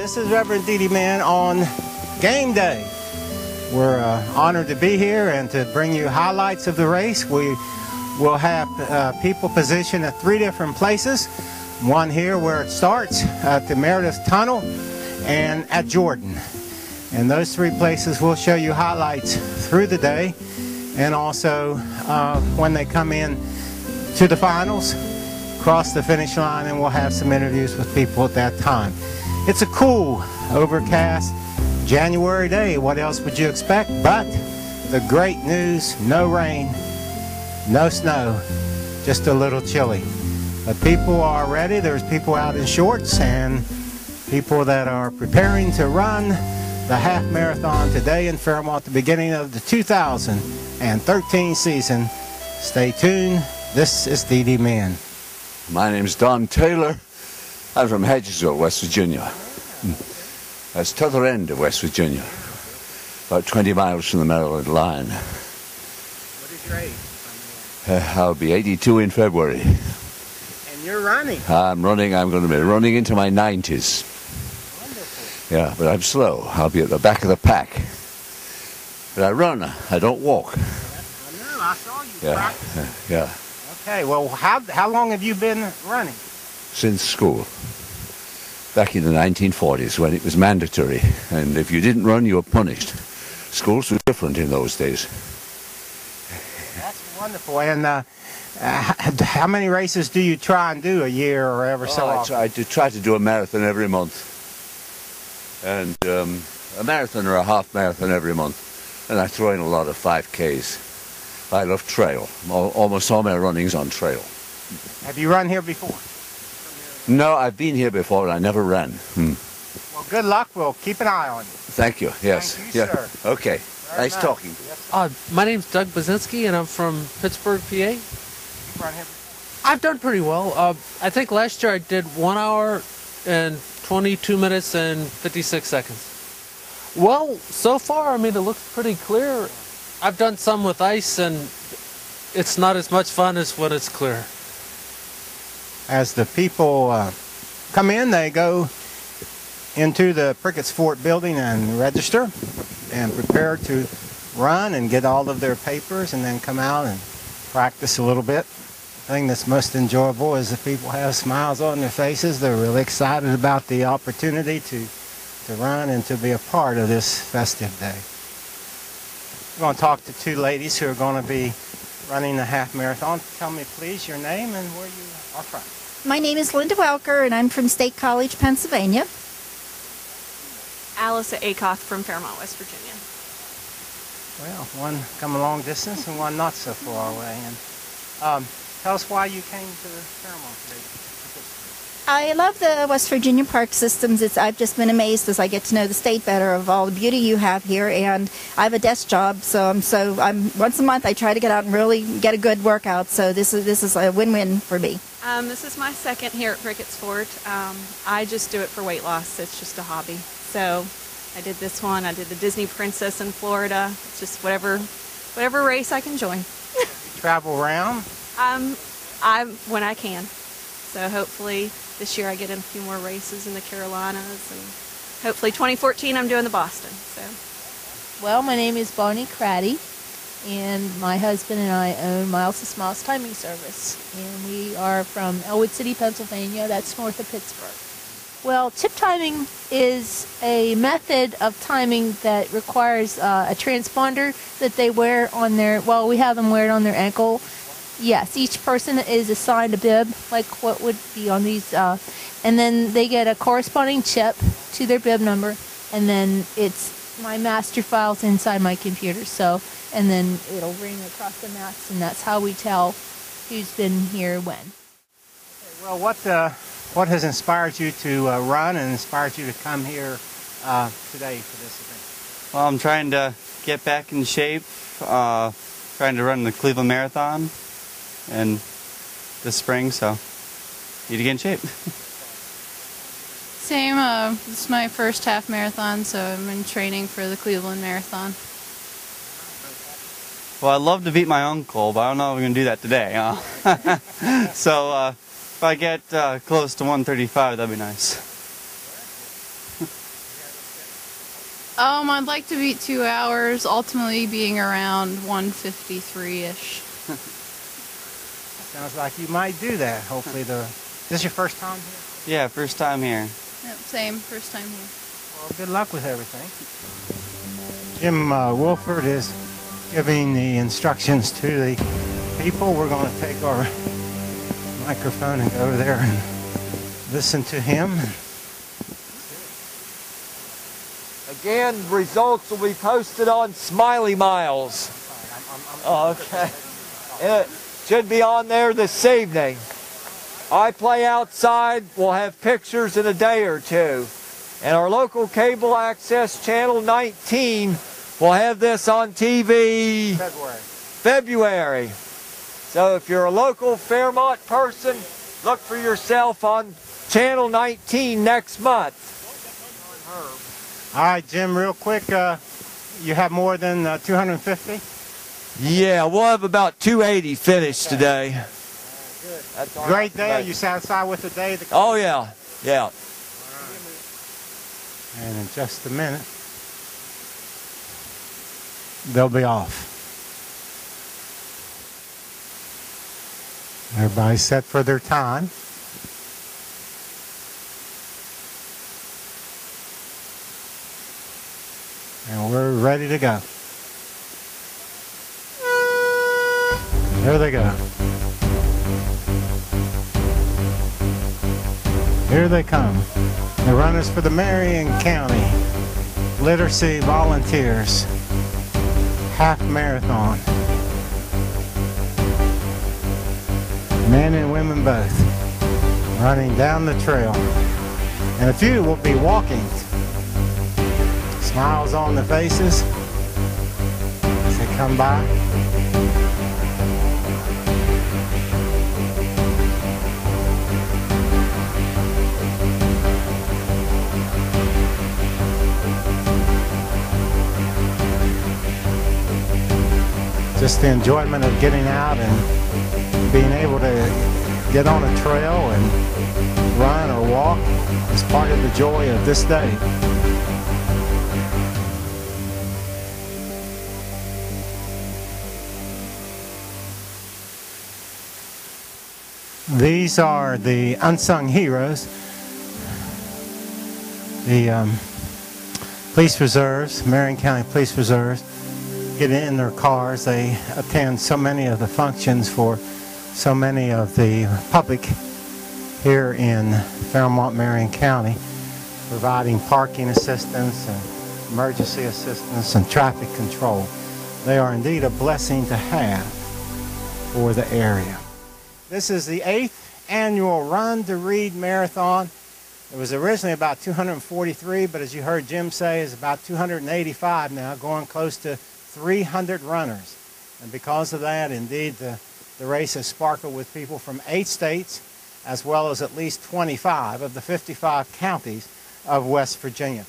This is Reverend Dee Dee Man on game day. We're honored to be here and to bring you highlights of the race. We will have people positioned at 3 different places. One here where it starts at the Meredith Tunnel and at Jordan. And those 3 places will show you highlights through the day, and also when they come in to the finals, cross the finish line, and we'll have some interviews with people at that time. It's a cool, overcast January day. What else would you expect? But the great news, no rain, no snow, just a little chilly. But people are ready. There's people out in shorts and people that are preparing to run the half marathon today in Fairmont, the beginning of the 2013 season. Stay tuned. This is Dee Dee Man. My name's Don Taylor. I'm from Hedgesville, West Virginia. That's the other end of West Virginia, about 20 miles from the Maryland line. What is your age? I'll be 82 in February. And you're running? I'm running. I'm going to be running into my 90s. Wonderful. Yeah, but I'm slow. I'll be at the back of the pack. But I run. I don't walk. I know. I saw you practice. Yeah. Okay. Well, how long have you been running? Since school. Back in the 1940s when it was mandatory. And if you didn't run, you were punished. Schools were different in those days. That's wonderful. And how many races do you try and do a year or ever so often? I try to do a marathon every month. And a marathon or a half marathon every month. And I throw in a lot of 5Ks. I love trail. Almost all my running's on trail. Have you run here before? No, I've been here before, but I never ran. Well, good luck. We'll keep an eye on you. Thank you. Yes. Thank you, sir. Okay. Very nice talking. Yes, My name's Doug Bazinski, and I'm from Pittsburgh, PA. you run here before? I've done pretty well. I think last year I did 1 hour and 22 minutes and 56 seconds. Well, so far, I mean, it looks pretty clear. I've done some with ice, and it's not as much fun as when it's clear. As the people come in, they go into the Prickett's Fort building and register and prepare to run and get all of their papers, and then come out and practice a little bit. The thing that's most enjoyable is the people have smiles on their faces. They're really excited about the opportunity to run and to be a part of this festive day. We're going to talk to 2 ladies who are going to be running the half marathon. Tell me, please, your name and where you are from. My name is Linda Welker, and I'm from State College, Pennsylvania. Alice Acoth from Fairmont, West Virginia. Well, one come a long distance and one not so far away. And tell us why you came to Fairmont today. I love the West Virginia park systems. I've just been amazed as I get to know the state better of all the beauty you have here. And I have a desk job, so I'm once a month I try to get out and really get a good workout. So this is a win-win for me. This is my second here at Prickett's Fort. I just do it for weight loss. It's just a hobby. So I did this one. I did the Disney Princess in Florida. It's just whatever race I can join. You travel around? When I can. So hopefully this year I get in a few more races in the Carolinas, and hopefully 2014 I'm doing the Boston. So. Well, my name is Bonnie Craddy, and my husband and I own Miles to Smiles Timing Service, and we are from Elwood City, Pennsylvania. That's north of Pittsburgh. Well, tip timing is a method of timing that requires a transponder that they wear on their, well, we have them wear it on their ankle. Yes, each person is assigned a bib, like what would be on these, and then they get a corresponding chip to their bib number, and then it's my master files inside my computer, so, and then it'll ring across the mats, and that's how we tell who's been here when. Okay, well, what has inspired you to run and inspired you to come here today for this event? Well, I'm trying to get back in shape, trying to run the Cleveland Marathon and this spring, so need to get in shape. Same, this is my first half marathon, so I'm in training for the Cleveland Marathon. Well, I'd love to beat my uncle, but I don't know if we're going to do that today. So if I get close to 135, that'd be nice. I'd like to beat 2 hours, ultimately being around 1:53-ish. Sounds like you might do that. Hopefully, is this your first time here? Yeah, first time here. Yep, same, first time here. Well, good luck with everything. Jim Wilford is giving the instructions to the people. We're going to take our microphone and go over there and listen to him. Again, results will be posted on Smiley Miles. Okay. It should be on there this evening. I Play Outside will have pictures in a day or two. And our local cable access channel 19 will have this on TV February. So if you're a local Fairmont person, look for yourself on channel 19 next month. All right, Jim, real quick, you have more than 250? Yeah, we'll have about 280 finished today. Good. That's all Great right. day. Are you satisfied with the day? Oh, yeah. Yeah. And in just a minute, they'll be off. Everybody's set for their time. And we're ready to go. Here they go. Here they come. The runners for the Marion County Literacy Volunteers Half Marathon. Men and women both running down the trail. And a few will be walking. Smiles on their faces as they come by. Just the enjoyment of getting out and being able to get on a trail and run or walk is part of the joy of this day. These are the unsung heroes, the police reserves, Marion County Police Reserves. Get in their cars. They attend so many of the functions for so many of the public here in Fairmont, Marion County, providing parking assistance and emergency assistance and traffic control. They are indeed a blessing to have for the area. This is the 8th annual Run to Read Marathon. It was originally about 243, but as you heard Jim say, it's about 285 now, going close to 300 runners. And because of that, indeed, the race has sparkled with people from 8 states, as well as at least 25 of the 55 counties of West Virginia.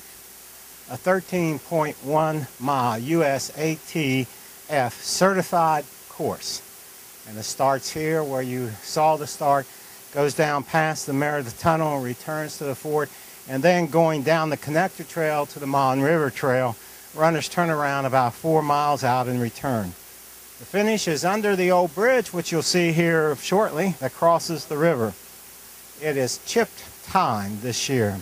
A 13.1 mile USATF certified course. And it starts here where you saw the start, goes down past the Meredith Tunnel and returns to the fort, and then going down the connector trail to the Mon River Trail. Runners turn around about 4 miles out and return. The finish is under the old bridge, which you'll see here shortly, that crosses the river. It is chipped time this year.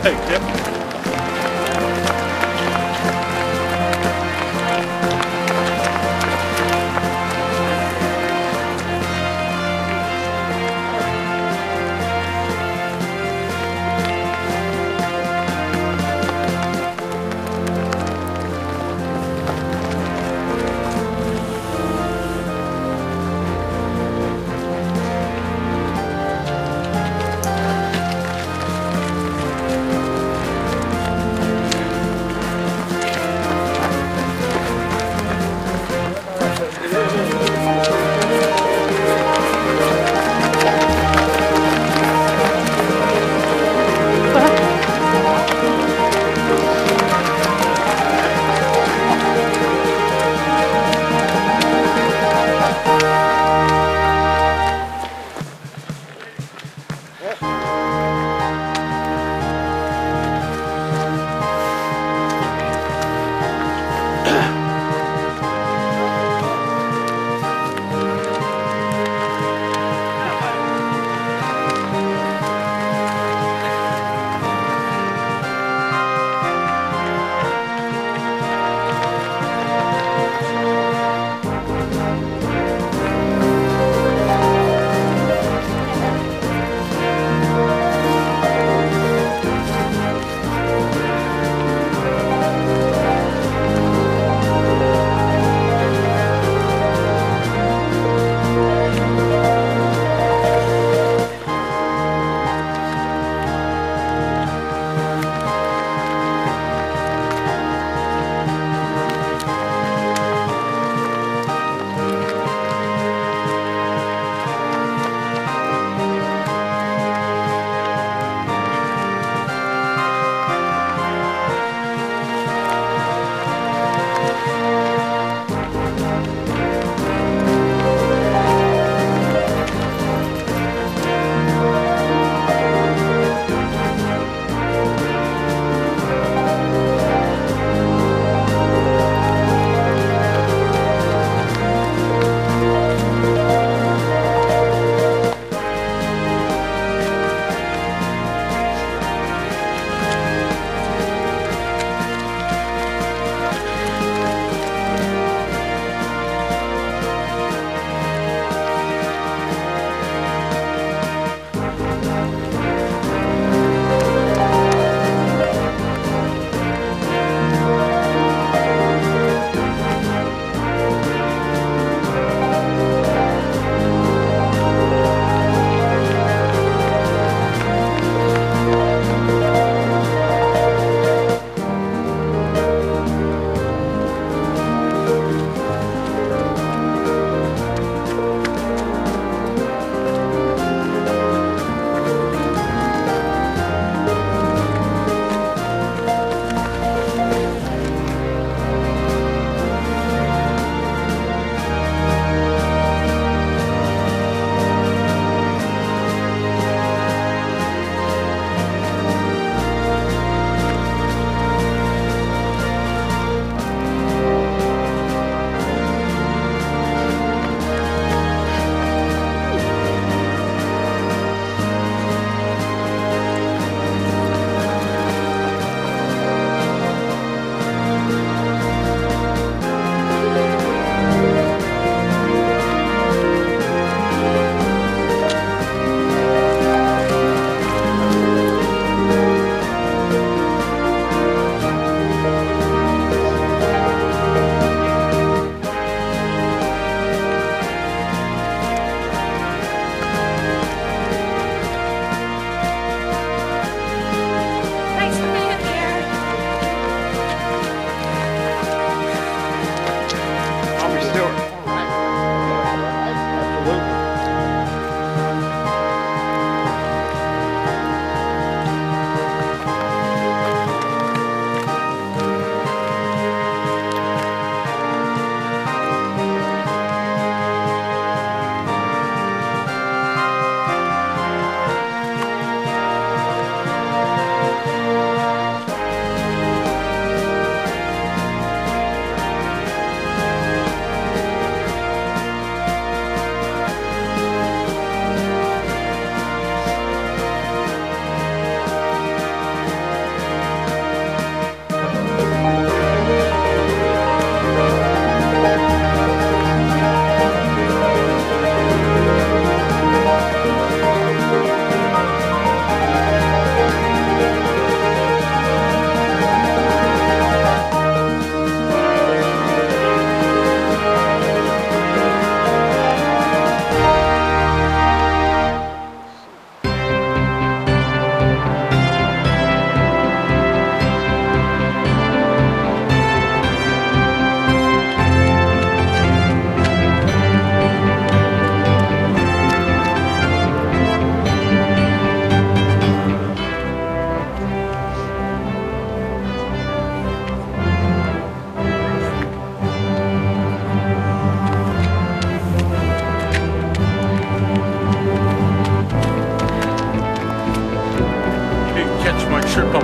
Thanks, Jim.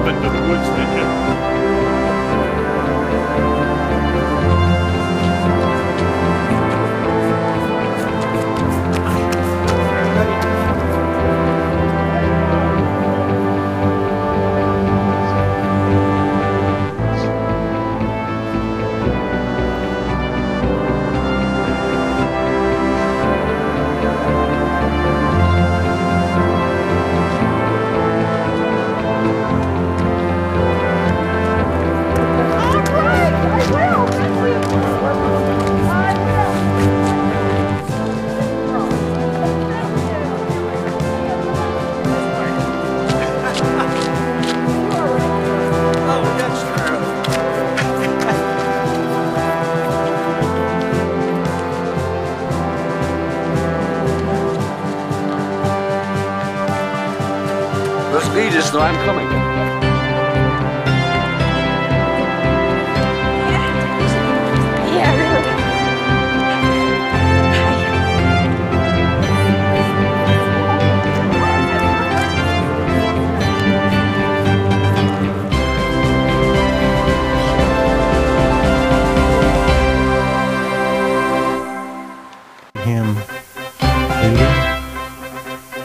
jump into the woods, did you? The speed is, though I'm coming. Yeah, really. Him leading.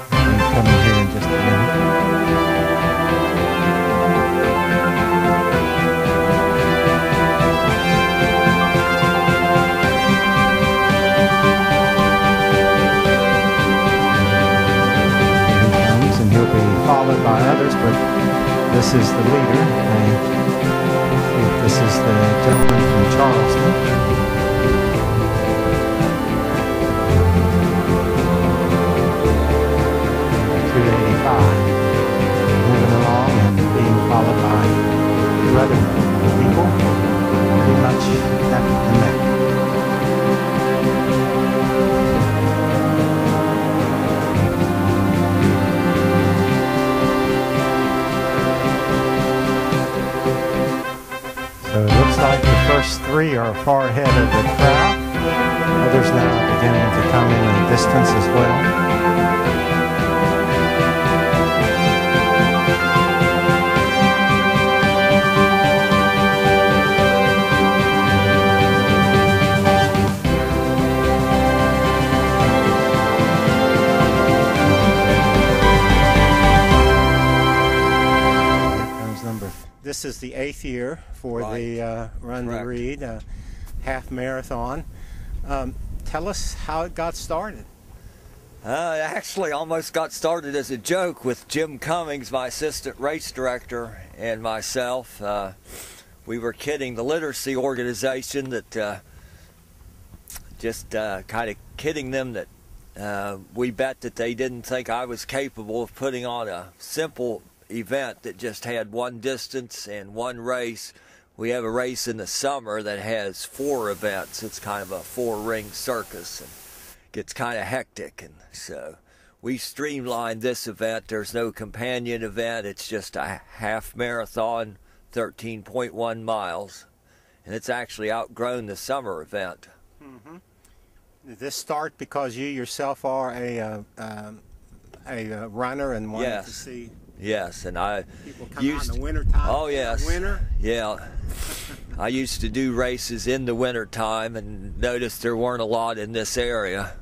He's coming here in just a minute. And he'll be followed by others, but this is the leader. This is the gentleman from Charleston. Moving along and being followed by two other people, pretty much neck and neck. So it looks like the first three are far ahead of the crowd. Others now are beginning to come in the distance as well. This is the 8th year for the Run to Read half marathon. Tell us how it got started. It actually almost got started as a joke with Jim Cummings, my assistant race director, and myself. We were kidding the literacy organization that just kind of kidding them that we bet that they didn't think I was capable of putting on a simple event that just had one distance and one race. We have a race in the summer that has 4 events. It's kind of a 4-ring circus and gets kind of hectic, and so we streamlined this event. There's no companion event. It's just a half marathon, 13.1 miles, and it's actually outgrown the summer event. Mm-hmm. Did this start because you yourself are a runner and wanted to see? Yes, and I people come out in the winter time. Oh yes, winter. Yeah, I used to do races in the winter time and noticed there weren't a lot in this area.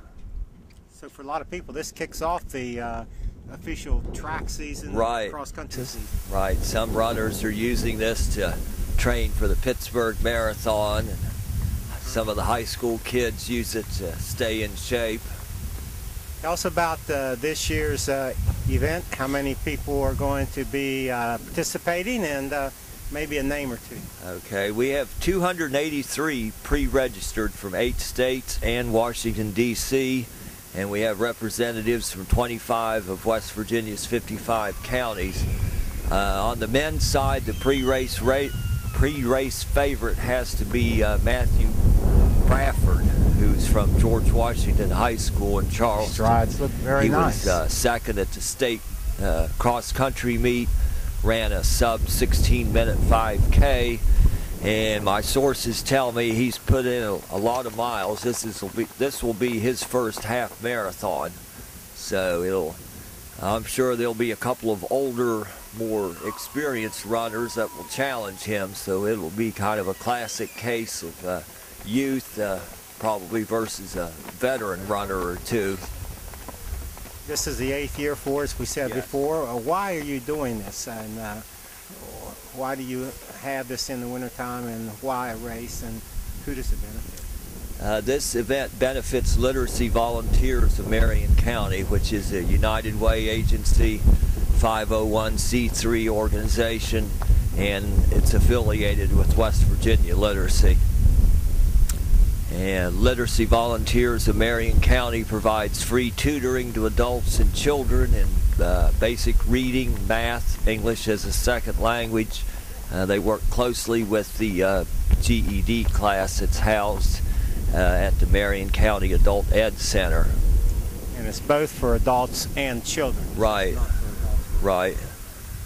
So for a lot of people, this kicks off the official track season, right? Cross country season. Right. Some runners are using this to train for the Pittsburgh Marathon, and some of the high school kids use it to stay in shape. Tell us about this year's event. How many people are going to be participating, and maybe a name or two? Okay, we have 283 pre-registered from 8 states and Washington, D.C., and we have representatives from 25 of West Virginia's 55 counties. On the men's side, the pre-race favorite has to be Matthew Bradford, who's from George Washington High School in Charleston. Strides look very nice. He was second at the state cross-country meet, ran a sub-16-minute 5K, and my sources tell me he's put in a lot of miles. This will be his first half marathon, so it'll I'm sure there'll be a couple of older, more experienced runners that will challenge him, so it'll be kind of a classic case of youth probably versus a veteran runner or two. This is the 8th year for us, we said before. Why are you doing this, and why do you have this in the wintertime, and why a race, and who does it benefit? This event benefits Literacy Volunteers of Marion County, which is a United Way agency, 501c3 organization, and it's affiliated with West Virginia Literacy. And Literacy Volunteers of Marion County provides free tutoring to adults and children in basic reading, math, English as a second language. They work closely with the GED class that's housed at the Marion County Adult Ed Center. And it's both for adults and children. Right, right.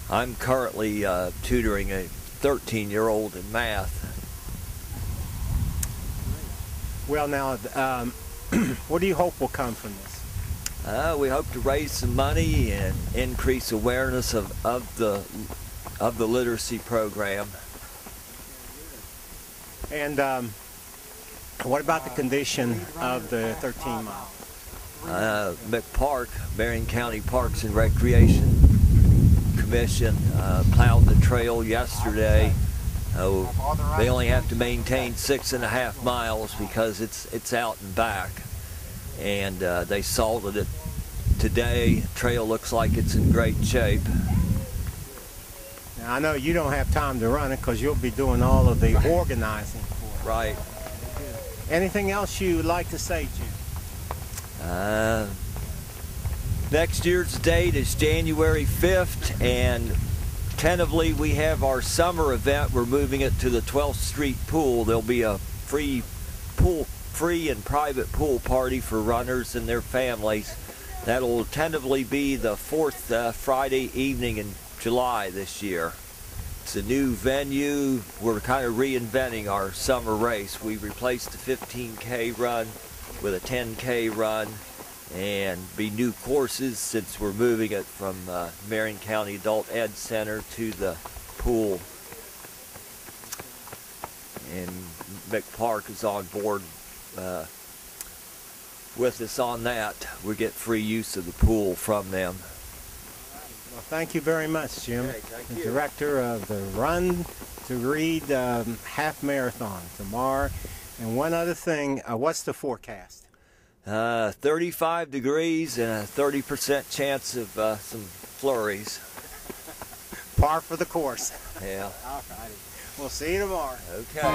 I'm currently tutoring a 13-year-old in math. Well, now, what do you hope will come from this? We hope to raise some money and increase awareness of the literacy program. And what about the condition of the 13 mile? McPark, Marion County Parks and Recreation Commission plowed the trail yesterday. They only have to maintain 6.5 miles because it's out and back, and they salted it today. Trail looks like it's in great shape. Now I know you don't have time to run it because you'll be doing all of the organizing for it. Right. Anything else you would like to say, Jim? Next year's date is January 5th, and tentatively we have our summer event. We're moving it to the 12th Street Pool. There'll be a free and private pool party for runners and their families. That'll tentatively be the 4th Friday evening in July this year. It's a new venue. We're kind of reinventing our summer race. We replaced the 15K run with a 10K run, and be new courses since we're moving it from Marion County Adult Ed Center to the pool. And McPark is on board with us on that. We get free use of the pool from them. Well, thank you very much, Jim. Okay, thank the you. Director of the Run to Read Half Marathon tomorrow. And one other thing, what's the forecast? 35 degrees and a 30% chance of some flurries. Par for the course. Yeah. All righty. We'll see you tomorrow. Okay.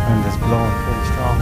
Wind is blowing pretty strong.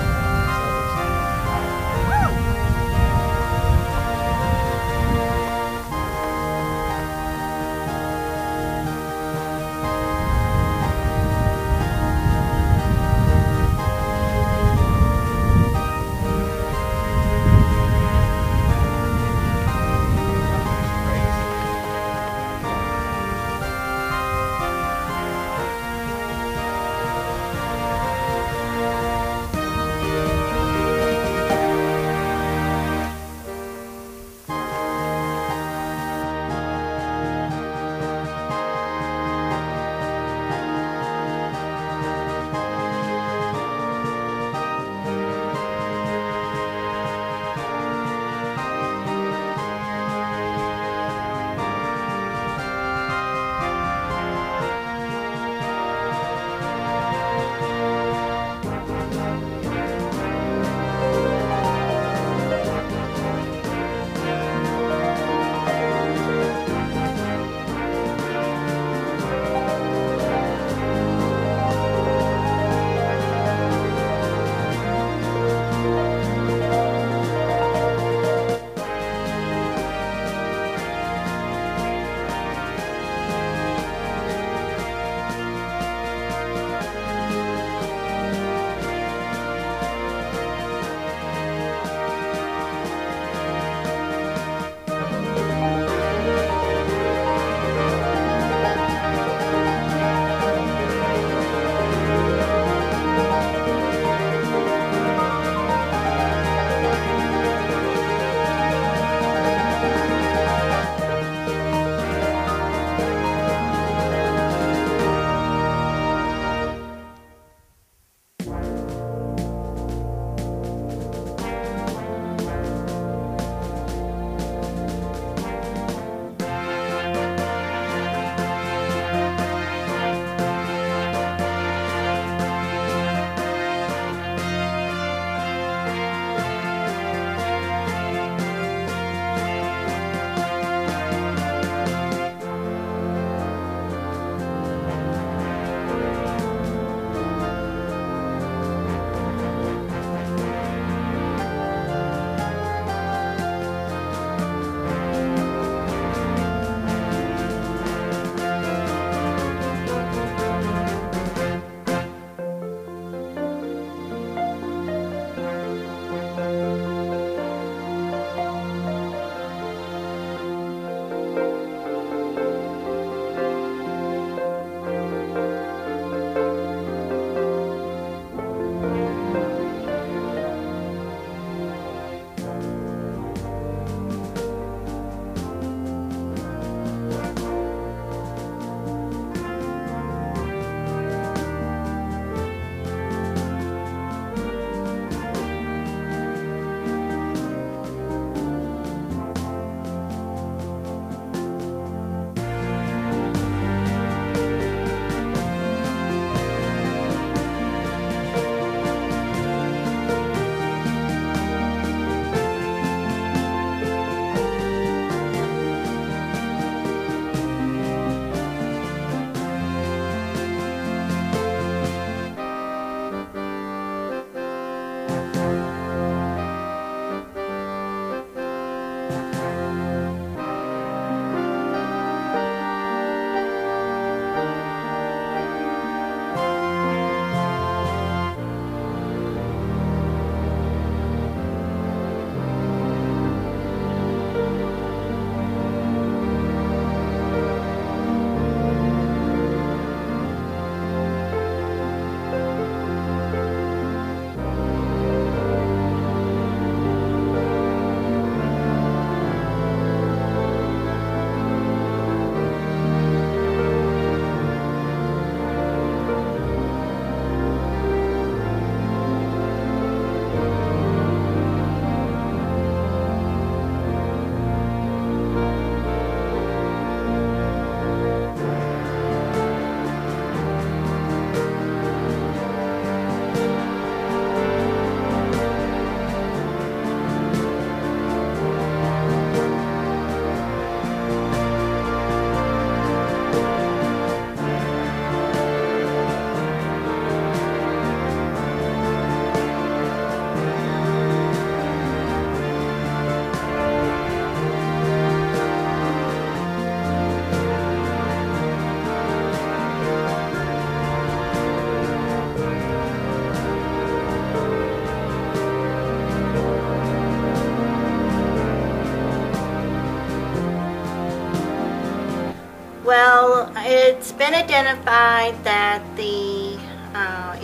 It's been identified that the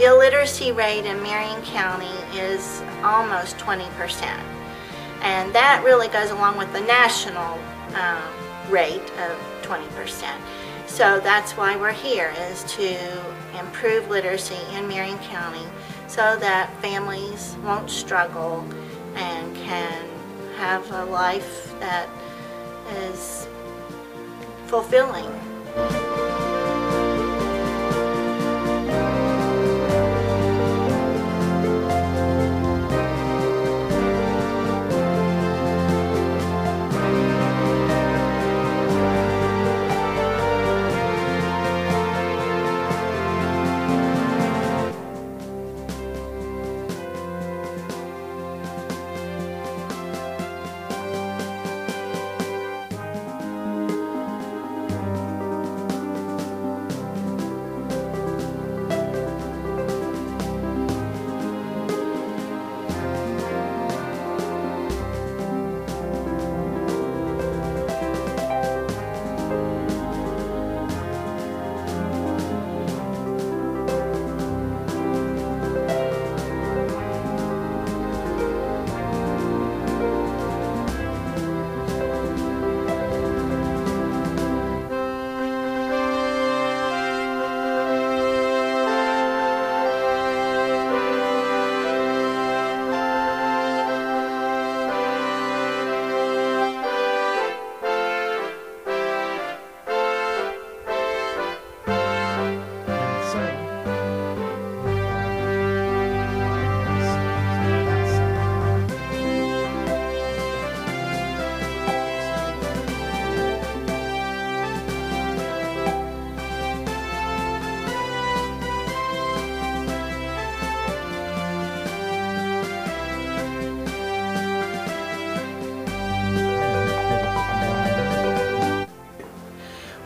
illiteracy rate in Marion County is almost 20%. And that really goes along with the national rate of 20%. So that's why we're here, is to improve literacy in Marion County so that families won't struggle and can have a life that is fulfilling.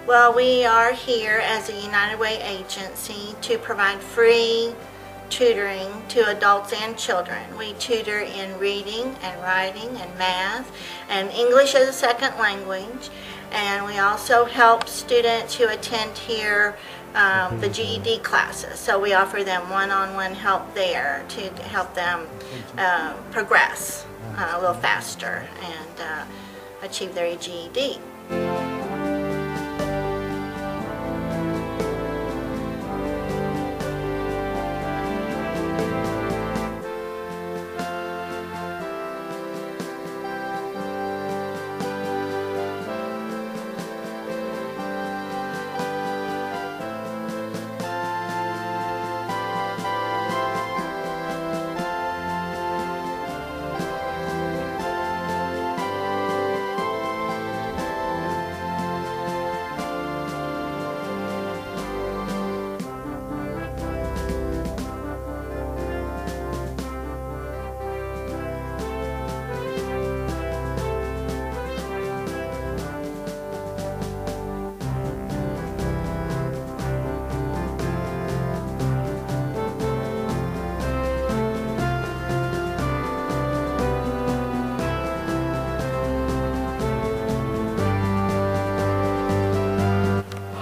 Well, we are here as a United Way agency to provide free tutoring to adults and children. We tutor in reading and writing and math and English as a second language, and we also help students who attend here the GED classes. So we offer them one-on-one help there to help them progress a little faster and achieve their GED.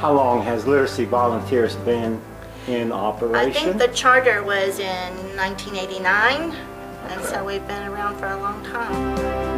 How long has Literacy Volunteers been in operation? I think the charter was in 1989, and so we've been around for a long time.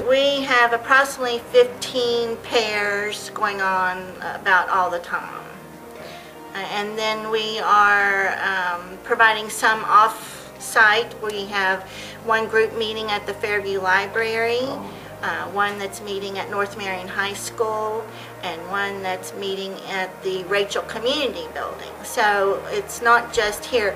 We have approximately 15 pairs going on about all the time. And then we are providing some off-site. We have one group meeting at the Fairview Library, one that's meeting at North Marion High School, and one that's meeting at the Rachel Community Building. So it's not just here.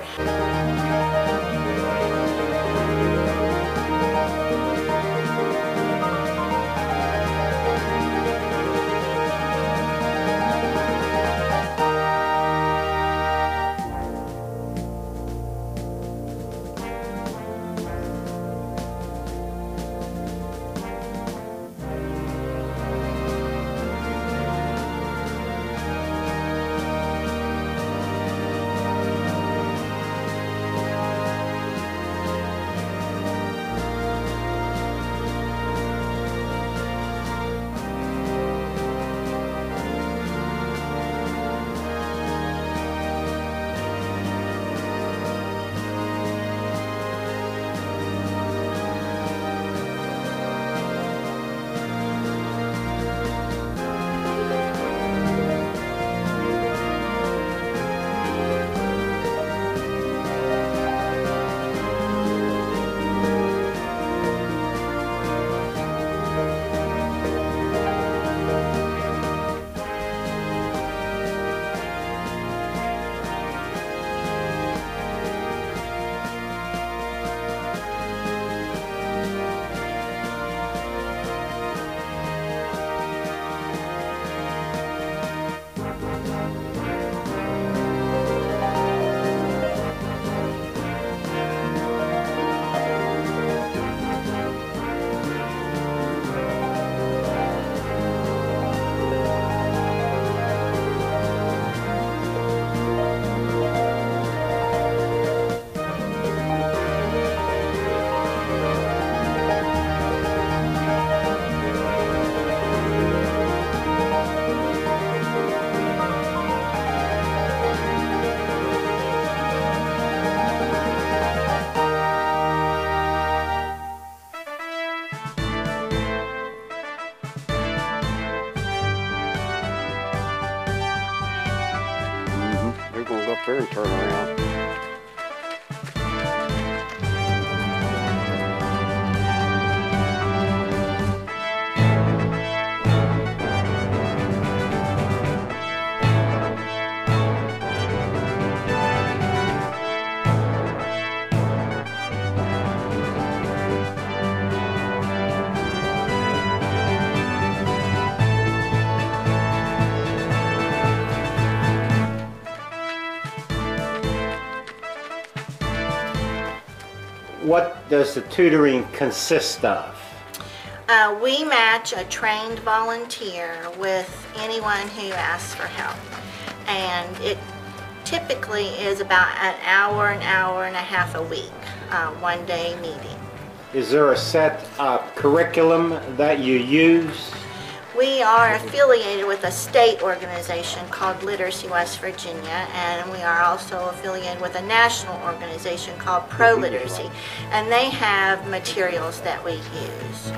They're going to go up there and turn around. What does the tutoring consist of? We match a trained volunteer with anyone who asks for help. And it typically is about an hour and a half a week, one-day meeting. Is there a set curriculum that you use? We are affiliated with a state organization called Literacy West Virginia, and we are also affiliated with a national organization called Pro Literacy, and they have materials that we use.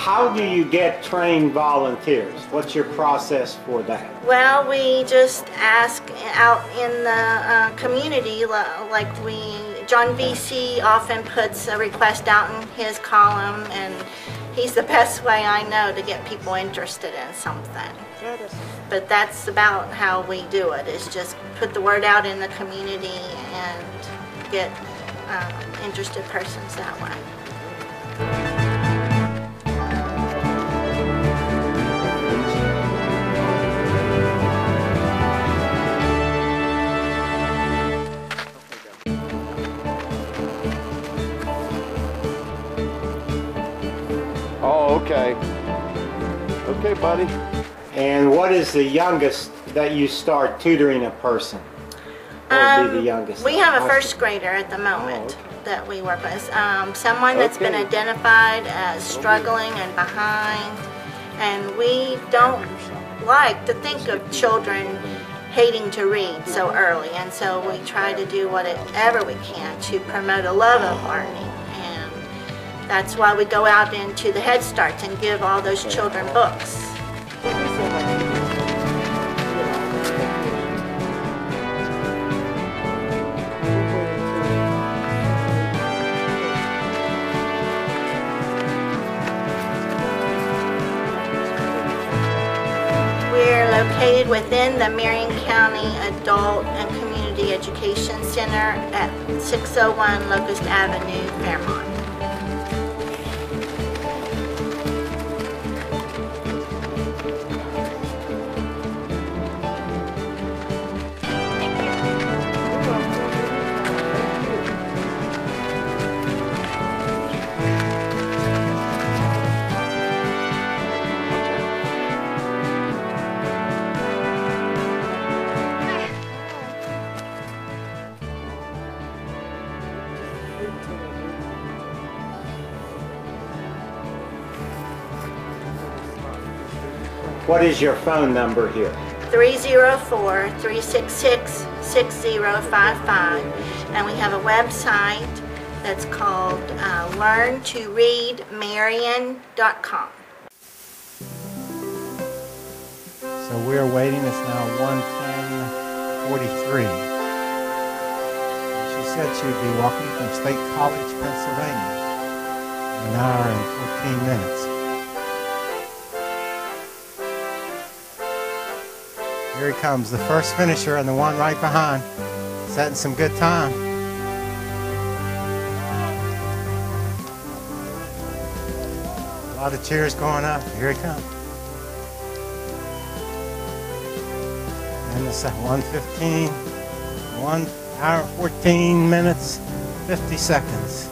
How do you get trained volunteers? What's your process for that? Well, we just ask out in the community, John VC often puts a request out in his column, and he's the best way I know to get people interested in something. But that's about how we do it, is just put the word out in the community and get interested persons that way. Oh, okay. Okay, buddy. And what is the youngest that you start tutoring a person? What would be the youngest? We have a first grader at the moment that we work with. Someone that's been identified as struggling and behind. And we don't like to think of children hating to read so early. And so we try to do whatever we can to promote a love of learning. And that's why we go out into the Head Starts and give all those children books. We're located within the Marion County Adult and Community Education Center at 601 Locust Avenue, Fairmont. What is your phone number here? 304-366-6055, and we have a website that's called learntoreadmarion.com. So we're waiting. It's now 1:10:43. She said she would be walking from State College, Pennsylvania, in an hour and 14 minutes. Here he comes, the first finisher and the one right behind, setting some good time. A lot of cheers going up. Here he comes. And it's at 1:15, 1 hour, 14 minutes, 50 seconds.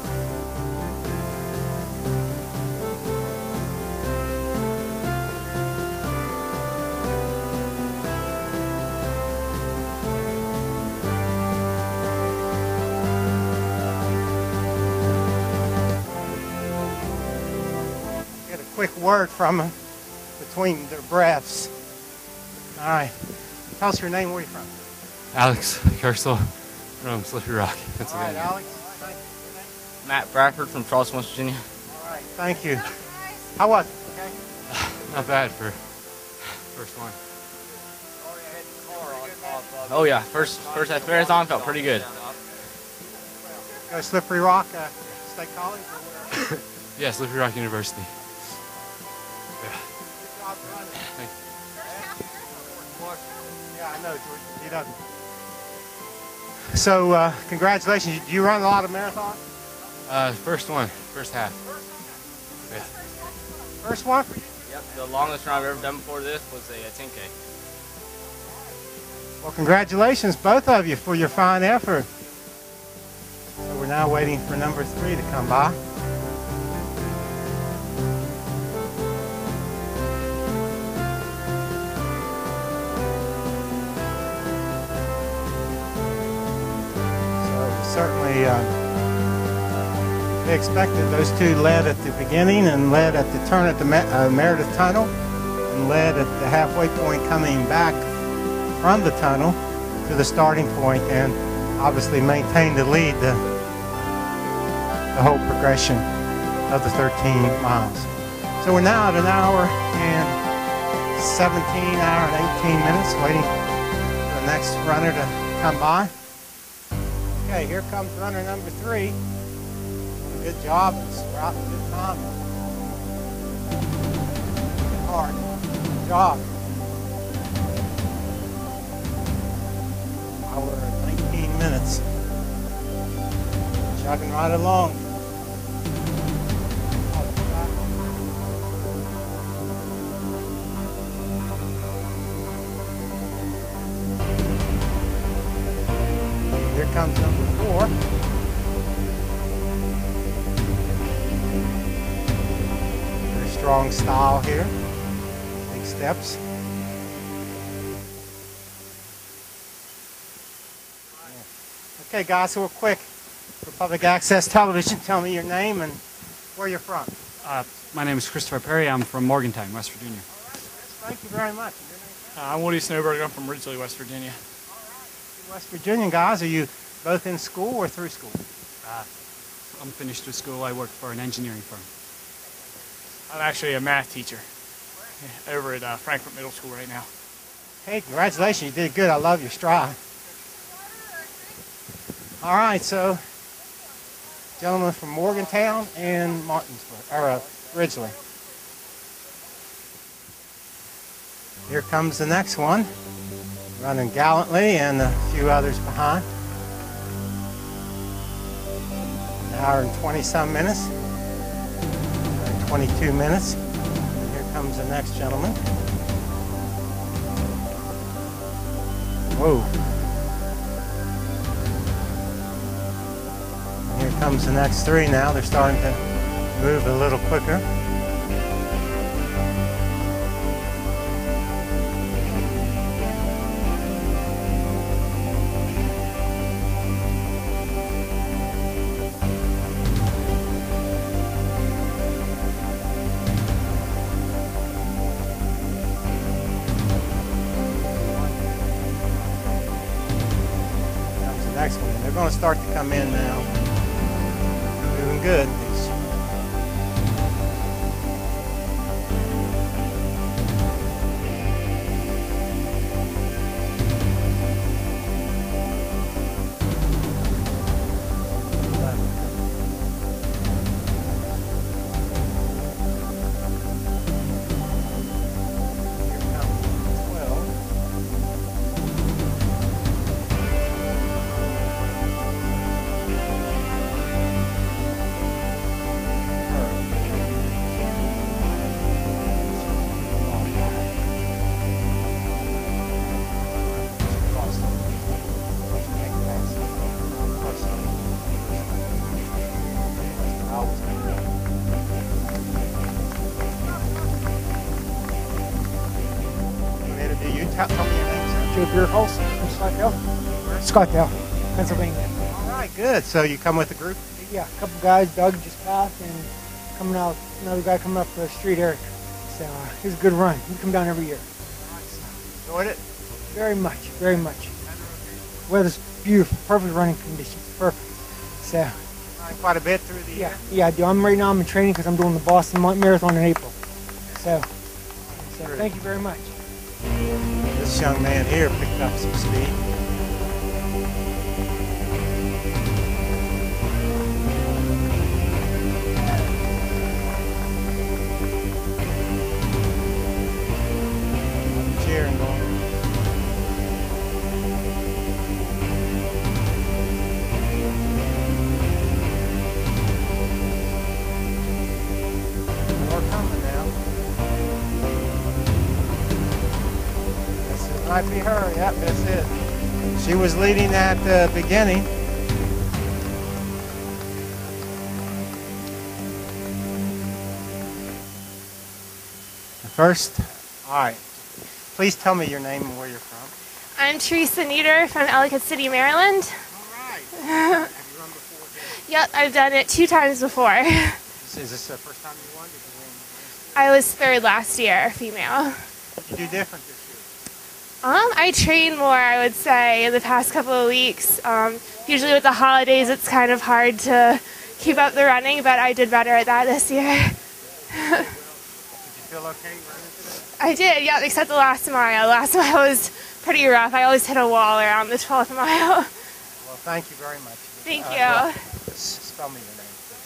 Quick word from them between their breaths. All right. Tell us your name. Where are you from? Alex Kersel from Slippery Rock, Pennsylvania. All right, Alex. Thank you. Matt Bradford from Charleston, West Virginia. All right. Thank you. How was it? Okay. Not bad for first one. Oh yeah, first at marathon felt pretty good. Go to Slippery Rock State College? Yeah, Slippery Rock University. Yeah, I know. He doesn't. So, congratulations. Do you run a lot of marathons? First one, first half. Yeah. First one for you? Yep, the longest run I've ever done before this was a 10K. Well, congratulations, both of you, for your fine effort. So we're now waiting for number 3 to come by. Certainly they expected. Those two led at the beginning and led at the turn at the Meredith Tunnel and led at the halfway point coming back from the tunnel to the starting point, and obviously maintained the lead the whole progression of the 13 miles. So we're now at an hour and 17, hour and 18 minutes waiting for the next runner to come by. Okay, here comes runner number 3. Good job and sprouting a good time. Hard. Good job. Hour and 19 minutes. Chugging right along. Here comes number 4. Very strong style here. Big steps. Okay, guys, so real quick for public access television, tell me your name and where you're from. My name is Christopher Perry. I'm from Morgantown, West Virginia. Thank you very much. I'm Woody Snowberg. I'm from Ridgely, West Virginia. West Virginian guys, are you both in school or through school? I'm finished with school. I work for an engineering firm. I'm actually a math teacher over at Frankfort Middle School right now. Hey, congratulations. You did good. I love your stride. All right, so gentlemen from Morgantown and Martinsburg, or Ridgely. Here comes the next one, running gallantly and a few others behind. An hour and 20-some minutes, 22 minutes. And here comes the next gentleman. Whoa. And here comes the next 3 now. They're starting to move a little quicker. Next one. They're going to start to come in now. Moving good. Tell me your name, sir. Joe Beerhouse from Scottsdale, Pennsylvania. All right, good. So you come with the group? Yeah, a couple guys. Doug just passed, and coming out, another guy coming up the street, Eric. So it was a good run. We come down every year. Enjoyed it? Very much, very much. Weather's beautiful, perfect running conditions, perfect. So. Running quite a bit through the year? Yeah, I do. Right now I'm in training because I'm doing the Boston Marathon in April. So thank you very much. This young man here picked up some speed. Cheering going. More coming now. Might be her. Yep, that's it. She was leading at the beginning. First, all right. Please tell me your name and where you're from. I'm Teresa Nieder from Ellicott City, Maryland. All right. Have you run before here? Yep, I've done it 2 times before. Is this the first time you won? Did you win last I year? was 3rd last year, female. What did you do different this year? I train more, I would say, in the past couple of weeks. Usually with the holidays, it's kind of hard to keep up the running, but I did better at that this year. feel okay running today? I did, yeah, except the last mile. The last mile was pretty rough. I always hit a wall around the 12th mile. Well, thank you very much. Thank you. Spell me your name, please.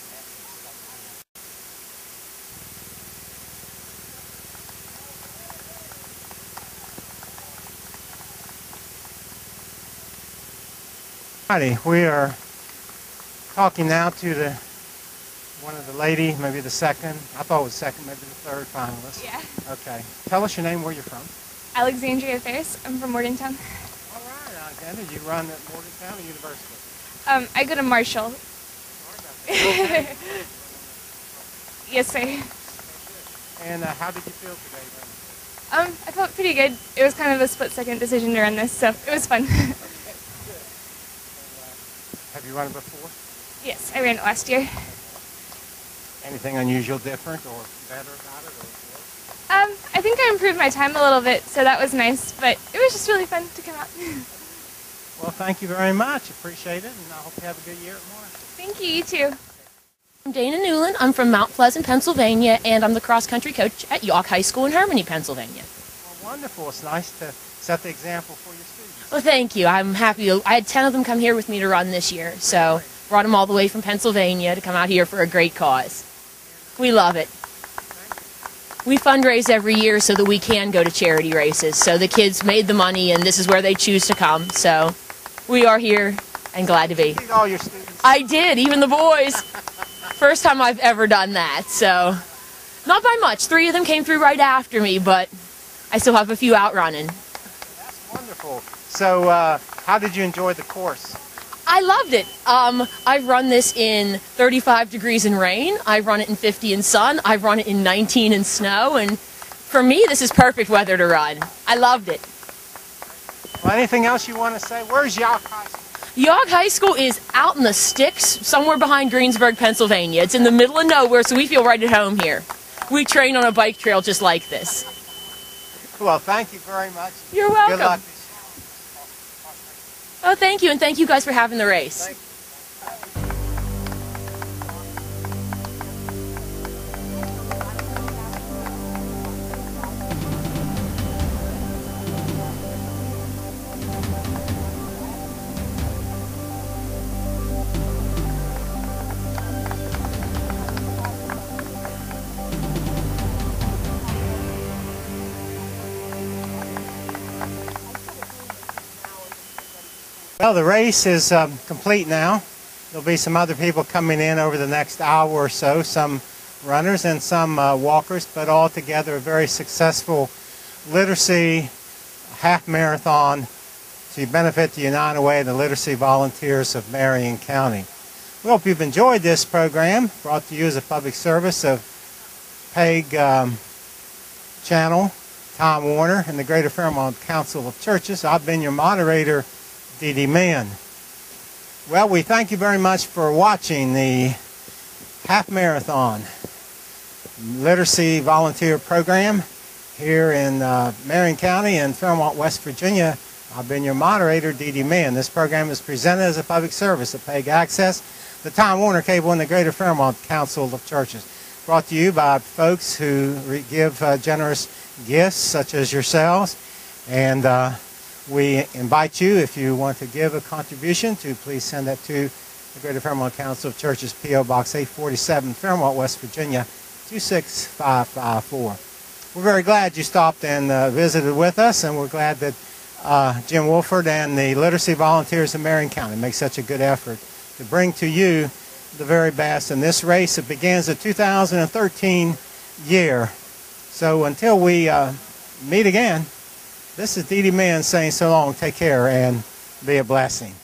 Alrighty, we are talking now to one of the lady, maybe the second, I thought it was second, maybe the third finalist. Yeah. Okay. Tell us your name, where you're from. Alexandria Ferris. I'm from Morgantown. All right, Alexandria. You run at Morgantown University? I go to Marshall. Yes, sir. And how did you feel today then? I felt pretty good. It was kind of a split-second decision to run this, so it was fun. Have you run it before? Yes, I ran it last year. Anything unusual, different, or better about it? I think I improved my time a little bit, so that was nice, but it was just really fun to come out. Well, thank you very much. Appreciate it, and I hope you have a good year at Marshall. Thank you, you too. I'm Dana Newland. I'm from Mount Pleasant, Pennsylvania, and I'm the cross-country coach at York High School in Harmony, Pennsylvania. Well, wonderful. It's nice to set the example for your students. Well, thank you. I'm happy. I had 10 of them come here with me to run this year, so brought them all the way from Pennsylvania to come out here for a great cause. We love it. We fundraise every year so that we can go to charity races. So the kids made the money, and this is where they choose to come. So we are here and glad to be. Did all your students? I did, even the boys. First time I've ever done that. So not by much. 3 of them came through right after me, but I still have a few out running. That's wonderful. So how did you enjoy the course? I loved it. I've run this in 35 degrees in rain. I've run it in 50 in sun. I've run it in 19 in snow. And for me, this is perfect weather to run. I loved it. Well, anything else you want to say? Where's York High School? York High School is out in the sticks, somewhere behind Greensburg, Pennsylvania. It's in the middle of nowhere, so we feel right at home here. We train on a bike trail just like this. Well, thank you very much. You're welcome. Good luck. Oh, thank you, and thank you guys for having the race. Well, the race is complete now. There'll be some other people coming in over the next hour or so, some runners and some walkers, but all together a very successful literacy half marathon to benefit the United Way and the literacy volunteers of Marion County. We hope you've enjoyed this program, brought to you as a public service of PEG Channel, Tom Warner, and the Greater Fairmont Council of Churches. I've been your moderator, Dee Mann. Well, we thank you very much for watching the half marathon literacy volunteer program here in Marion County and Fairmont, West Virginia. I've been your moderator, Dee Mann. This program is presented as a public service of PEG Access, the Tom Warner Cable, and the Greater Fairmont Council of Churches. Brought to you by folks who give generous gifts, such as yourselves. And we invite you, if you want to give a contribution, to please send that to the Greater Fairmont Council of Churches, P.O. Box 847, Fairmont, West Virginia, 26554. We're very glad you stopped and visited with us, and we're glad that Jim Wolford and the literacy volunteers of Marion County make such a good effort to bring to you the very best in this race. It begins the 2013 year. So until we meet again, this is Dee Mann saying so long, take care, and be a blessing.